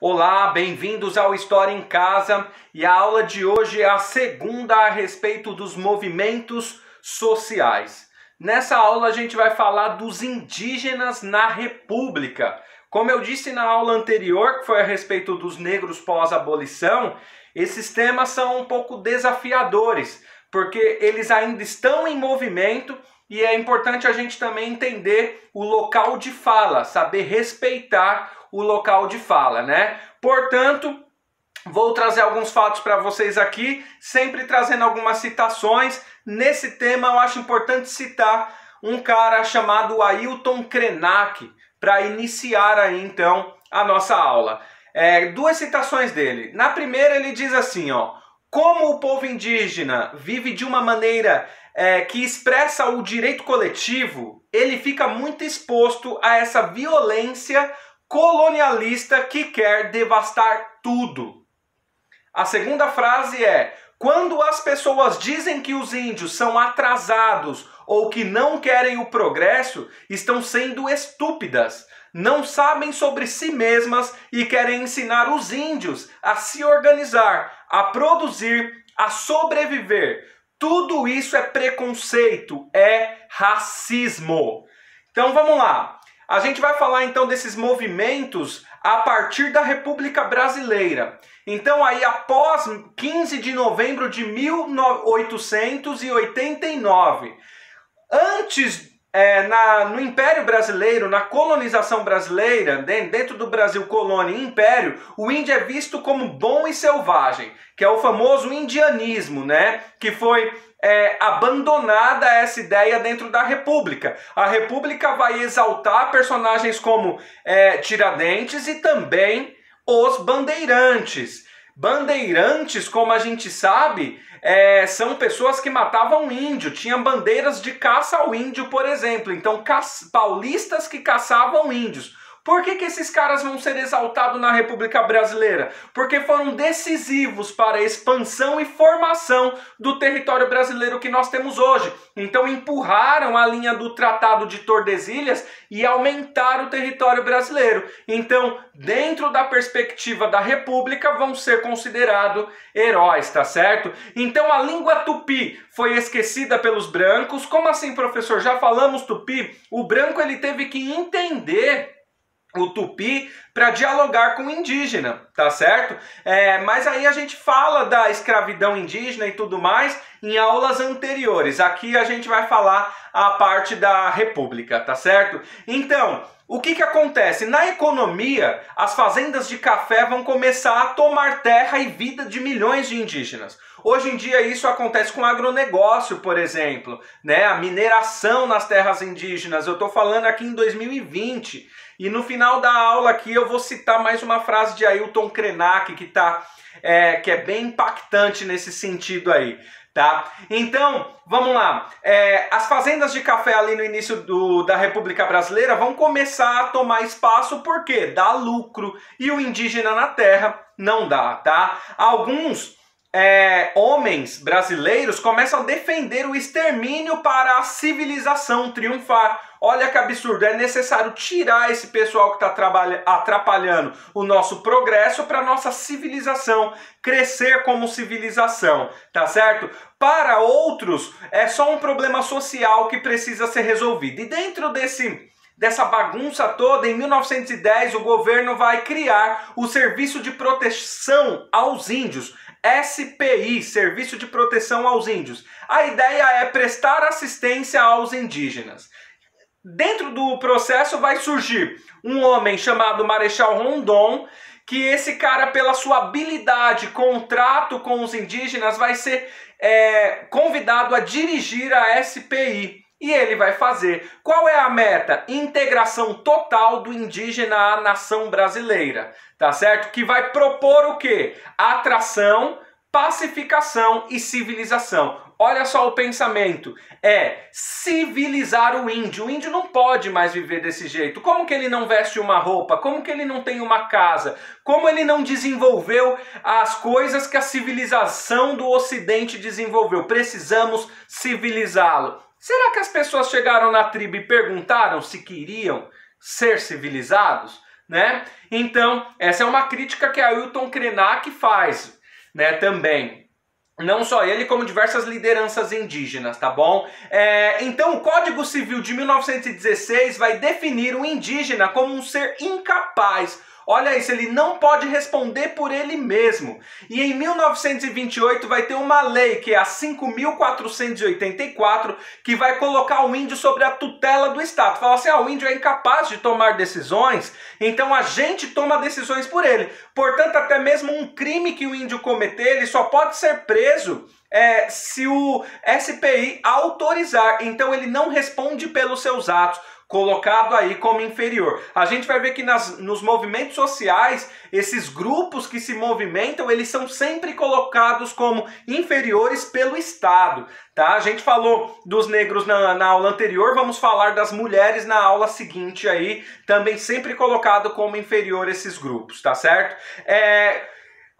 Olá, bem-vindos ao História em Casa, e a aula de hoje é a segunda a respeito dos movimentos sociais. Nessa aula a gente vai falar dos indígenas na República. Como eu disse na aula anterior, que foi a respeito dos negros pós-abolição, esses temas são um pouco desafiadores, porque eles ainda estão em movimento e é importante a gente também entender o local de fala, saber respeitar o local de fala, né? Portanto, vou trazer alguns fatos para vocês aqui, sempre trazendo algumas citações. Nesse tema eu acho importante citar um cara chamado Ailton Krenak, para iniciar aí então a nossa aula. Duas citações dele. Na primeira ele diz assim, ó: como o povo indígena vive de uma maneira que expressa o direito coletivo, ele fica muito exposto a essa violência colonialista que quer devastar tudo. A segunda frase é: quando as pessoas dizem que os índios são atrasados ou que não querem o progresso, estão sendo estúpidas. Não sabem sobre si mesmas e querem ensinar os índios a se organizar, a produzir, a sobreviver. Tudo isso é preconceito, é racismo. Então vamos lá. A gente vai falar então desses movimentos a partir da República Brasileira. Então aí após 15 de novembro de 1889, antes no Império Brasileiro, na colonização brasileira, dentro do Brasil colônia e império, o índio é visto como bom e selvagem, que é o famoso indianismo, né? Que foi abandonada essa ideia dentro da República. A República vai exaltar personagens como Tiradentes e também os bandeirantes. Bandeirantes, como a gente sabe, são pessoas que matavam índio, tinham bandeiras de caça ao índio, por exemplo. Então, paulistas que caçavam índios. Por que esses caras vão ser exaltados na República Brasileira? Porque foram decisivos para a expansão e formação do território brasileiro que nós temos hoje. Então empurraram a linha do Tratado de Tordesilhas e aumentaram o território brasileiro. Então, dentro da perspectiva da República, vão ser considerados heróis, tá certo? Então a língua tupi foi esquecida pelos brancos. Como assim, professor? Já falamos tupi? O branco ele teve que entender o tupi para dialogar com o indígena, tá certo? Mas aí a gente fala da escravidão indígena e tudo mais em aulas anteriores. Aqui a gente vai falar a parte da República, tá certo? Então, o que acontece? Na economia, as fazendas de café vão começar a tomar terra e vida de milhões de indígenas. Hoje em dia isso acontece com o agronegócio, por exemplo, né? A mineração nas terras indígenas. Eu estou falando aqui em 2020. E no final da aula aqui eu vou citar mais uma frase de Ailton Krenak que é bem impactante nesse sentido aí, tá? Então, vamos lá. As fazendas de café ali no início da República Brasileira vão começar a tomar espaço porque dá lucro e o indígena na terra não dá, tá? Alguns homens brasileiros começam a defender o extermínio para a civilização triunfar. Olha que absurdo, é necessário tirar esse pessoal que está atrapalhando o nosso progresso para a nossa civilização crescer como civilização, tá certo? Para outros, é só um problema social que precisa ser resolvido. E dentro dessa bagunça toda, em 1910, o governo vai criar o Serviço de Proteção aos Índios, SPI, Serviço de Proteção aos Índios. A ideia é prestar assistência aos indígenas. Dentro do processo vai surgir um homem chamado Marechal Rondon, que esse cara, pela sua habilidade, contrato com os indígenas, vai ser convidado a dirigir a SPI. E ele vai fazer. Qual é a meta? Integração total do indígena à nação brasileira, tá certo? Que vai propor o quê? Atração, pacificação e civilização. Olha só o pensamento, civilizar o índio. O índio não pode mais viver desse jeito. Como que ele não veste uma roupa? Como que ele não tem uma casa? Como ele não desenvolveu as coisas que a civilização do Ocidente desenvolveu? Precisamos civilizá-lo. Será que as pessoas chegaram na tribo e perguntaram se queriam ser civilizados? né? Então, essa é uma crítica que Ailton Krenak faz, né, também. Não só ele, como diversas lideranças indígenas, tá bom? Então, o Código Civil de 1916 vai definir o indígena como um ser incapaz. Olha isso, ele não pode responder por ele mesmo. E em 1928 vai ter uma lei, que é a 5.484, que vai colocar o índio sobre a tutela do Estado. Fala assim, o índio é incapaz de tomar decisões, então a gente toma decisões por ele. Portanto, até mesmo um crime que o índio cometer, ele só pode ser preso se o SPI autorizar. Então ele não responde pelos seus atos, colocado aí como inferior. A gente vai ver que nos movimentos sociais, esses grupos que se movimentam, eles são sempre colocados como inferiores pelo Estado, tá? A gente falou dos negros na aula anterior, vamos falar das mulheres na aula seguinte aí, também sempre colocado como inferior esses grupos, tá certo?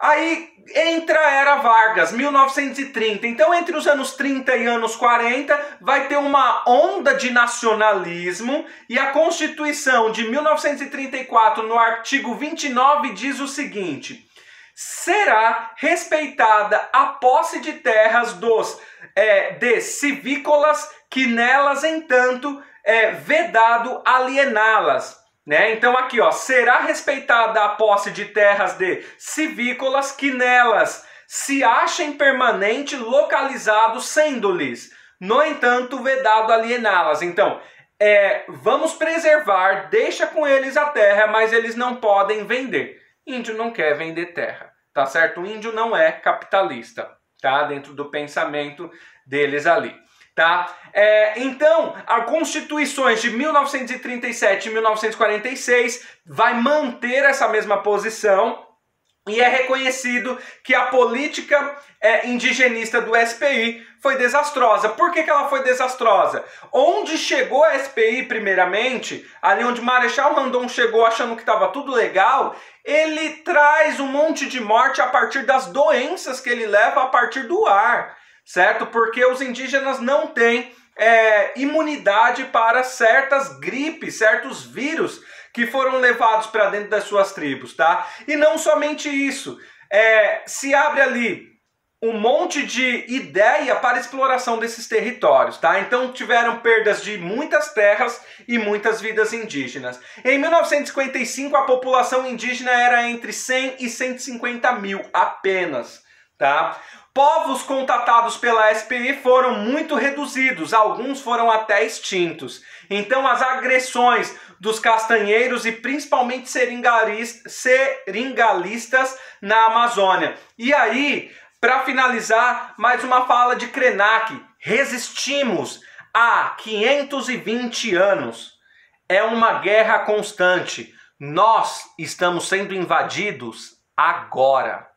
Aí entra a Era Vargas, 1930. Então, entre os anos 30 e anos 40, vai ter uma onda de nacionalismo, e a Constituição de 1934, no artigo 29, diz o seguinte: será respeitada a posse de terras de civícolas, que nelas, entanto, é vedado aliená-las. Né? Então aqui, será respeitada a posse de terras de civícolas, que nelas se achem permanente localizados, sendo-lhes, no entanto, vedado aliená-las. Então, vamos preservar, deixa com eles a terra, mas eles não podem vender. Índio não quer vender terra, tá certo? O índio não é capitalista, tá? Dentro do pensamento deles ali. Tá? Então, as Constituições de 1937 e 1946 vai manter essa mesma posição, e é reconhecido que a política indigenista do SPI foi desastrosa. Por que ela foi desastrosa? Onde chegou a SPI, primeiramente, ali onde Marechal Randon chegou achando que estava tudo legal, ele traz um monte de morte a partir das doenças que ele leva a partir do ar. Certo? Porque os indígenas não têm imunidade para certas gripes, certos vírus que foram levados para dentro das suas tribos, tá? E não somente isso, se abre ali um monte de ideia para exploração desses territórios, tá? Então tiveram perdas de muitas terras e muitas vidas indígenas. Em 1955 a população indígena era entre 100 e 150 mil apenas, tá? Povos contatados pela SPI foram muito reduzidos, alguns foram até extintos. Então as agressões dos castanheiros e principalmente seringalistas na Amazônia. E aí, para finalizar, mais uma fala de Krenak: resistimos há 520 anos. É uma guerra constante. Nós estamos sendo invadidos agora.